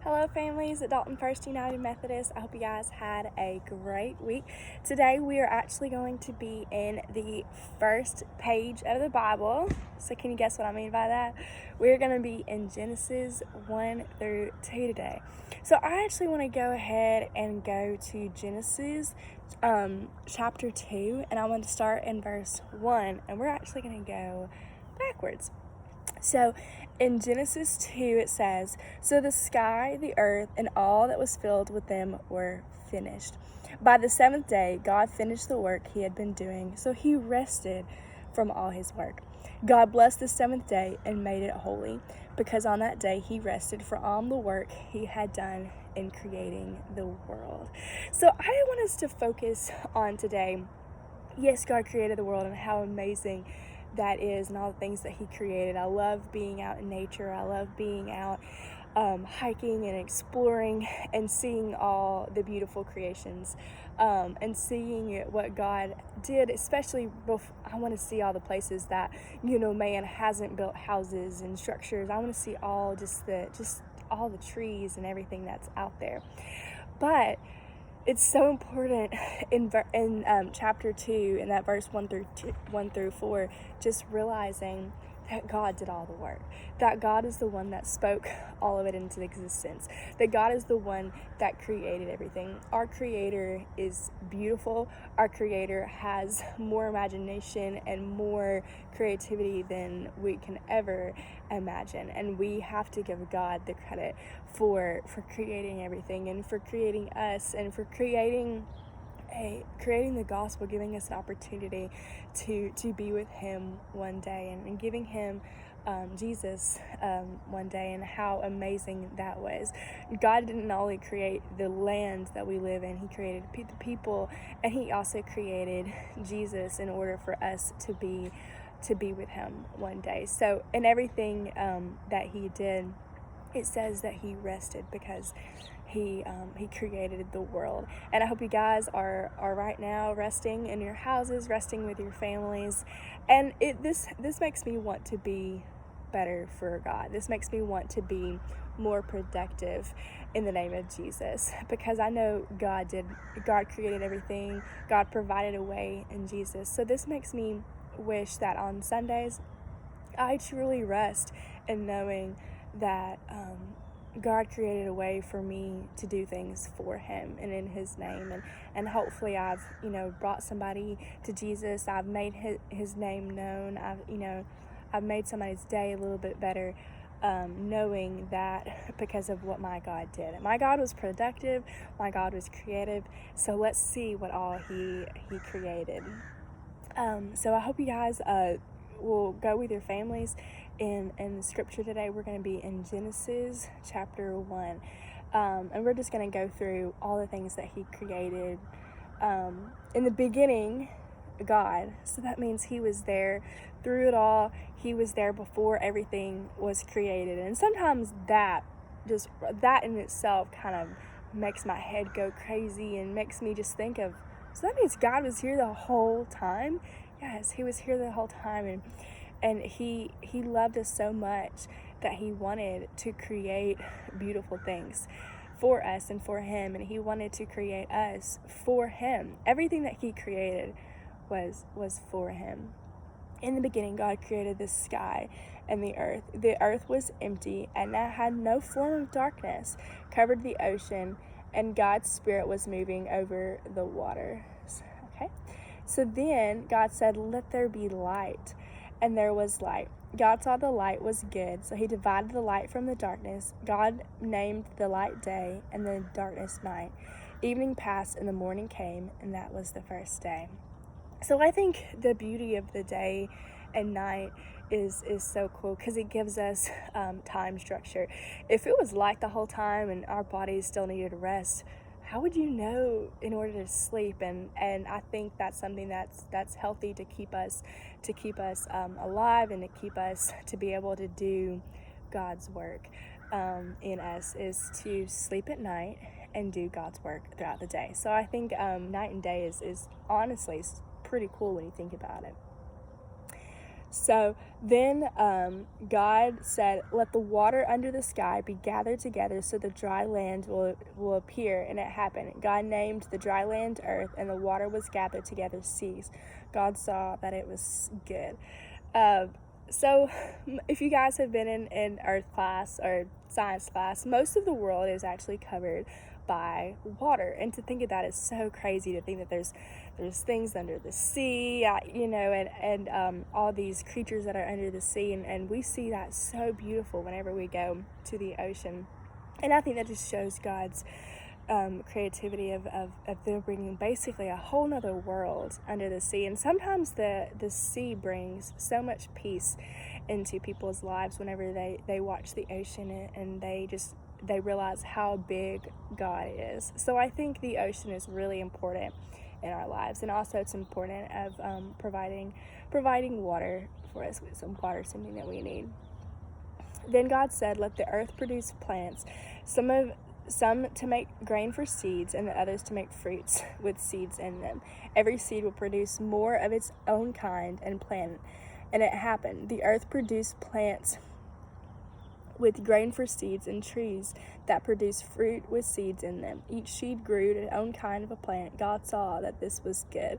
Hello, families at Dalton First United Methodist. I hope you guys had a great week. Today, we are actually going to be in the first page of the Bible. So, can you guess what I mean by that? We're going to be in Genesis 1 through 2 today. So, I actually want to go ahead and go to Genesis chapter 2, and I want to start in verse 1, and we're actually going to go backwards. So in Genesis 2, it says, "So the sky, the earth, and all that was filled with them were finished. By the seventh day, God finished the work he had been doing, so he rested from all his work. God blessed the seventh day and made it holy, because on that day he rested from all the work he had done in creating the world." So I want us to focus on today. Yes, God created the world and how amazing that is and all the things that he created. I love being out in nature. I love being out hiking and exploring and seeing all the beautiful creations and seeing what God did, especially I want to see all the places that, man hasn't built houses and structures. I want to see all just all the trees and everything that's out there. But it's so important in chapter 2, in that verse 1 through 4, just realizing that God did all the work, that God is the one that spoke all of it into existence, that God is the one that created everything. Our Creator is beautiful. Our Creator has more imagination and more creativity than we can ever imagine, and we have to give God the credit for creating everything and for creating us and for creating the gospel, giving us an opportunity to be with him one day and giving him Jesus one day, and how amazing that was. God didn't only create the land that we live in, he created the people, and he also created Jesus in order for us to be with him one day. So in everything that he did, it says that he rested because he created the world. And I hope you guys are right now resting in your houses, resting with your families, and this makes me want to be better for God. This makes me want to be more productive in the name of Jesus, because I know God created everything. God provided a way in Jesus. So this makes me wish that on Sundays I truly rest in knowing that God created a way for me to do things for him and in his name, and hopefully I've brought somebody to Jesus. I've made his name known. I've made somebody's day a little bit better, knowing that because of what my God did. My God was productive. My God was creative. So let's see what all he created. So I hope you guys will go with your families in the scripture today. We're going to be in Genesis chapter 1, and we're just going to go through all the things that he created. In the beginning, God, so that means he was there through it all. He was there before everything was created, and sometimes that in itself kind of makes my head go crazy and makes me just think of, so that means God was here the whole time? Yes, he was here the whole time, and he loved us so much that he wanted to create beautiful things for us and for him, and he wanted to create us for him. Everything that he created was for him. In the beginning, God created the sky and the earth. The earth was empty, and it had no form of darkness, covered the ocean, and God's spirit was moving over the waters. Okay? So then God said, "Let there be light." And there was light. God saw the light was good, so he divided the light from the darkness. God named the light day and the darkness night. Evening passed and the morning came, and that was the first day. So I think the beauty of the day and night is so cool, because it gives us time structure. If it was light the whole time and our bodies still needed rest, how would you know in order to sleep? And I think that's something that's healthy to keep us alive, and to keep us to be able to do God's work in us, is to sleep at night and do God's work throughout the day. So I think night and day is honestly pretty cool when you think about it. So then God said, let the water under the sky be gathered together so the dry land will appear. And it happened. God named the dry land earth, and the water was gathered together seas. God saw that it was good. So if you guys have been in earth class or science class, most of the world is actually covered by water. And to think of that is so crazy, to think that there's things under the sea, and all these creatures that are under the sea, and we see that so beautiful whenever we go to the ocean. And I think that just shows God's creativity of them bringing basically a whole nother world under the sea. And sometimes the sea brings so much peace into people's lives whenever they watch the ocean, and they realize how big God is. So I think the ocean is really important in our lives, and also it's important of providing water for us. With some water, something that we need. Then God said, let the earth produce plants, some to make grain for seeds, and the others to make fruits with seeds in them. Every seed will produce more of its own kind and plant. And it happened. The earth produced plants with grain for seeds, and trees that produced fruit with seeds in them. Each seed grew its own kind of a plant. God saw that this was good.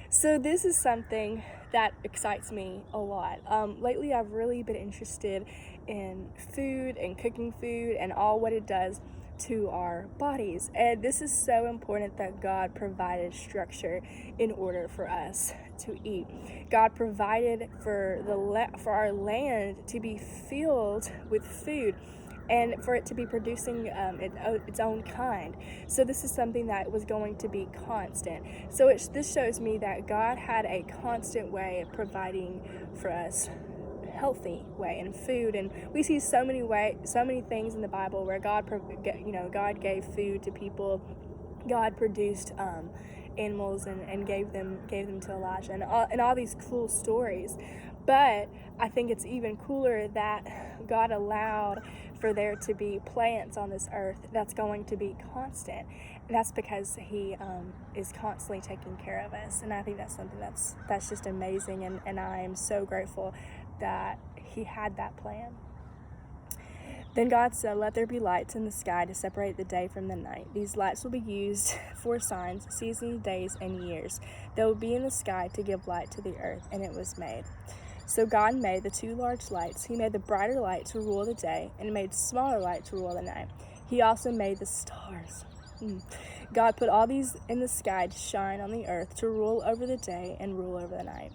So this is something that excites me a lot. Lately, I've really been interested in food and cooking food and all what it does to our bodies. And this is so important that God provided structure in order for us to eat. God provided for our land to be filled with food, and for it to be producing its own kind. So this is something that was going to be constant. So this shows me that God had a constant way of providing for us healthy way in food. And we see so many things in the Bible where God gave food to people. God produced animals and gave them to Elijah, and all these cool stories. But I think it's even cooler that God allowed for there to be plants on this earth that's going to be constant. And that's because he is constantly taking care of us. And I think that's something that's just amazing, and I am so grateful that he had that plan. Then God said, let there be lights in the sky to separate the day from the night. These lights will be used for signs, seasons, days, and years. They will be in the sky to give light to the earth, and it was made. So God made the two large lights. He made the brighter light to rule the day, and made smaller light to rule the night. He also made the stars. God put all these in the sky to shine on the earth, to rule over the day and rule over the night.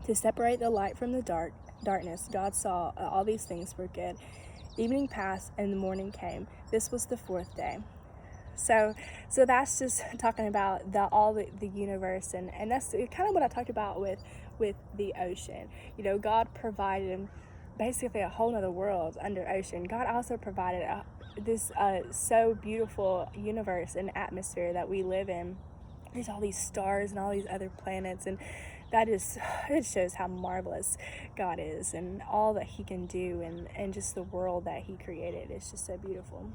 To separate the light from the darkness, God saw all these things were good. Evening passed and the morning came. This was the fourth day. So that's just talking about the universe, and that's kind of what I talked about with the ocean. God provided basically a whole other world under ocean. God also provided this so beautiful universe and atmosphere that we live in. There's all these stars and all these other planets, and it shows how marvelous God is and all that he can do, and just the world that he created is just so beautiful.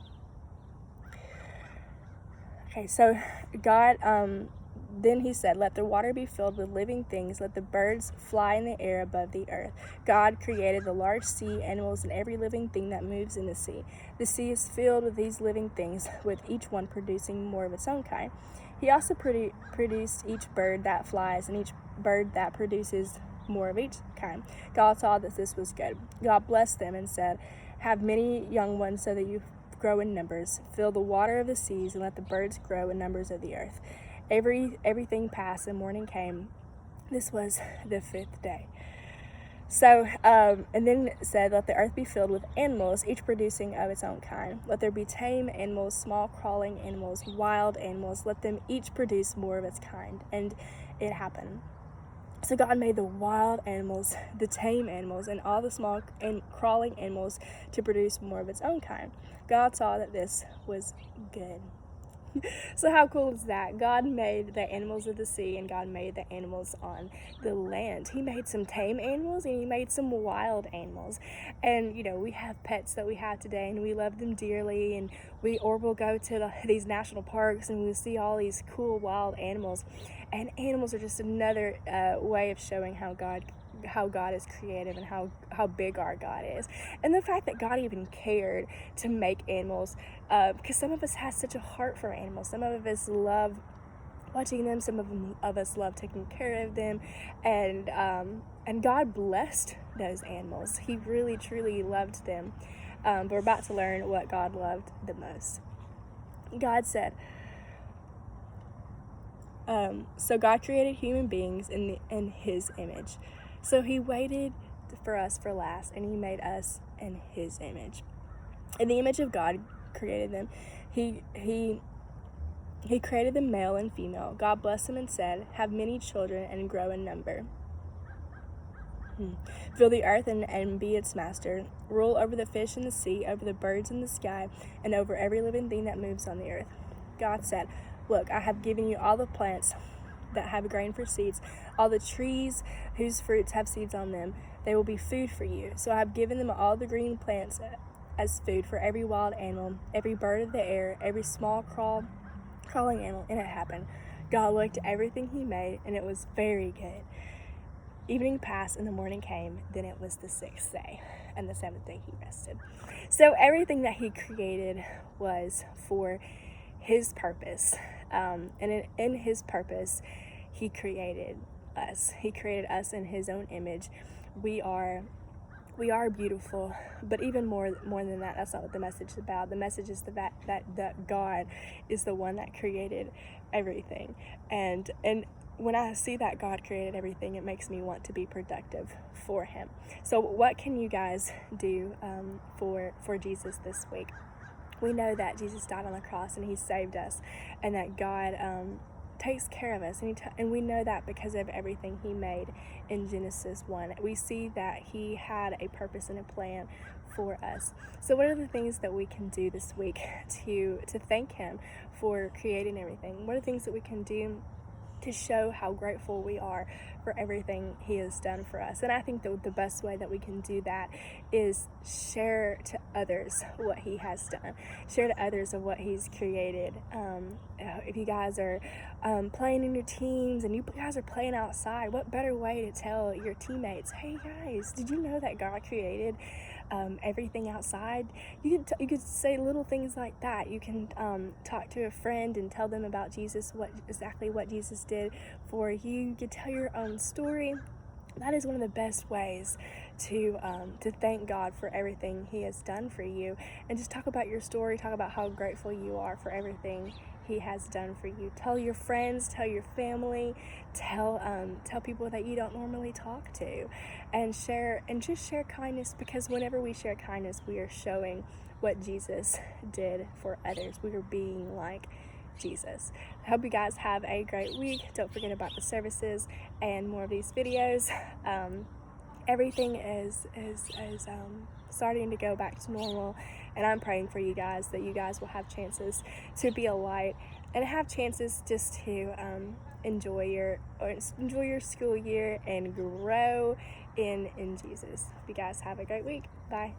Okay, so God, then he said, let the water be filled with living things, let the birds fly in the air above the earth. God created the large sea animals and every living thing that moves in the sea. The sea is filled with these living things, with each one producing more of its own kind. He also produced each bird that flies and each bird that produces more of each kind. God saw that this was good. God blessed them and said, have many young ones so that you grow in numbers. Fill the water of the seas and let the birds grow in numbers of the earth. Everything passed and morning came. This was the fifth day. So, and then it said, let the earth be filled with animals, each producing of its own kind. Let there be tame animals, small crawling animals, wild animals. Let them each produce more of its kind. And it happened. So God made the wild animals, the tame animals, and all the small and crawling animals to produce more of its own kind. God saw that this was good. So how cool is that? God made the animals of the sea, and God made the animals on the land. He made some tame animals, and he made some wild animals. And we have pets that we have today, and we love them dearly, and we'll go to these national parks, and we see all these cool wild animals. And animals are just another way of showing how God how God is creative and how big our God is, and the fact that God even cared to make animals, because some of us has such a heart for animals. Some of us love watching them. Some of us love taking care of them, and God blessed those animals. He really truly loved them. But we're about to learn what God loved the most. God said, so God created human beings in His image. So He waited for us for last, and He made us in His image. In the image of God created them. He created them male and female. God blessed them and said, have many children and grow in number. Fill the earth and be its master. Rule over the fish in the sea, over the birds in the sky, and over every living thing that moves on the earth. God said, look, I have given you all the plants that have grain for seeds, all the trees whose fruits have seeds on them. They will be food for you. So I have given them all the green plants as food for every wild animal, every bird of the air, every small crawling animal. And it happened. God looked at everything He made, and it was very good. Evening passed and the morning came. Then it was the 6th day, and the 7th day He rested. So everything that He created was for His purpose, and in His purpose He created us. He created us in His own image. We are beautiful, but even more than that, that's not what the message is about. The message is the fact that God is the one that created everything, and when I see that God created everything, it makes me want to be productive for Him. So what can you guys do for Jesus this week? We know that Jesus died on the cross and He saved us, and that God takes care of us, and we know that because of everything He made in Genesis 1. We see that He had a purpose and a plan for us. So what are the things that we can do this week to thank Him for creating everything? What are the things that we can do to show how grateful we are for everything He has done for us? And I think the best way that we can do that is share to others what He has done. Share to others of what He's created. If you guys are playing in your teams and you guys are playing outside, what better way to tell your teammates, hey guys, did you know that God created everything outside? You could say little things like that. You can talk to a friend and tell them about Jesus, exactly what Jesus did for you. You could tell your own story. That is one of the best ways to thank God for everything He has done for you, and just talk about your story. Talk about how grateful you are for everything He has done for you. Tell your friends, tell your family, tell people that you don't normally talk to, and just share kindness, because whenever we share kindness, we are showing what Jesus did for others. We are being like Jesus. I hope you guys have a great week. Don't forget about the services and more of these videos. Everything is starting to go back to normal, and I'm praying for you guys that you guys will have chances to be a light and have chances just to enjoy your school year and grow in Jesus. You guys have a great week. Bye.